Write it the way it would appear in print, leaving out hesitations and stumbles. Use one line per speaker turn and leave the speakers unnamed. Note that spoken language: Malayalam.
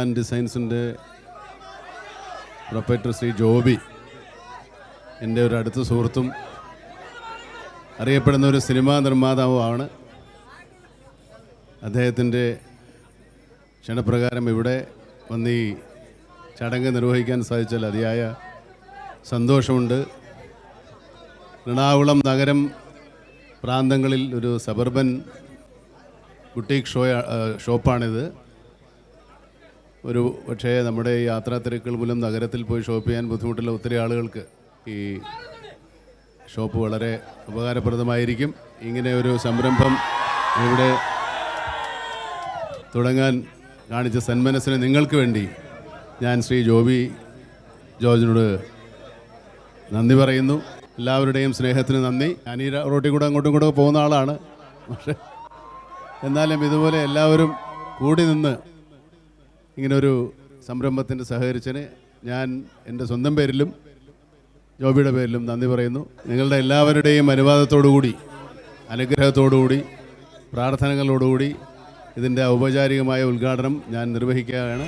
ആൻഡ് ഡിസൈൻസിൻ്റെ പ്രൊപ്പറേറ്റർ ശ്രീ ജോബി എൻ്റെ ഒരു അടുത്ത സുഹൃത്തും അറിയപ്പെടുന്ന ഒരു സിനിമാ നിർമ്മാതാവുമാണ്. അദ്ദേഹത്തിൻ്റെ ക്ഷണപ്രകാരം ഇവിടെ വന്ന് ഈ ചടങ്ങ് നിർവഹിക്കാൻ സാധിച്ചാൽ അതിയായ സന്തോഷമുണ്ട്. എറണാകുളം നഗരം പ്രാന്തങ്ങളിൽ ഒരു സബർബൻ ബുട്ടീക്ക് ഷോപ്പാണിത്. പക്ഷേ നമ്മുടെ ഈ യാത്രാ തിരക്കുകൾ മൂലം നഗരത്തിൽ പോയി ഷോപ്പ് ചെയ്യാൻ ബുദ്ധിമുട്ടുള്ള ഒത്തിരി ആളുകൾക്ക് ഈ ഷോപ്പ് വളരെ ഉപകാരപ്രദമായിരിക്കും. ഇങ്ങനെ ഒരു സംരംഭം ഇവിടെ തുടങ്ങാൻ കാണിച്ച സന്മനസ്സിന് നിങ്ങൾക്ക് വേണ്ടി ഞാൻ ശ്രീ ജോബി ജോർജിനോട് നന്ദി പറയുന്നു. എല്ലാവരുടെയും സ്നേഹത്തിന് നന്ദി. ഞാൻ ഈ റോട്ടിൽ കൂടെ അങ്ങോട്ടും കൂടെ പോകുന്ന ആളാണ്. പക്ഷേ എന്നാലും ഇതുപോലെ എല്ലാവരും കൂടി നിന്ന് ഇങ്ങനൊരു സംരംഭത്തിന് സഹകരിച്ചതിന് ഞാൻ എൻ്റെ സ്വന്തം പേരിലും ജോബിയുടെ പേരിലും നന്ദി പറയുന്നു. നിങ്ങളുടെ എല്ലാവരുടെയും അനുവാദത്തോടുകൂടി, അനുഗ്രഹത്തോടുകൂടി, പ്രാർത്ഥനകളോടുകൂടി ഇതിൻ്റെ ഔപചാരികമായ ഉദ്ഘാടനം ഞാൻ നിർവഹിക്കുകയാണ്.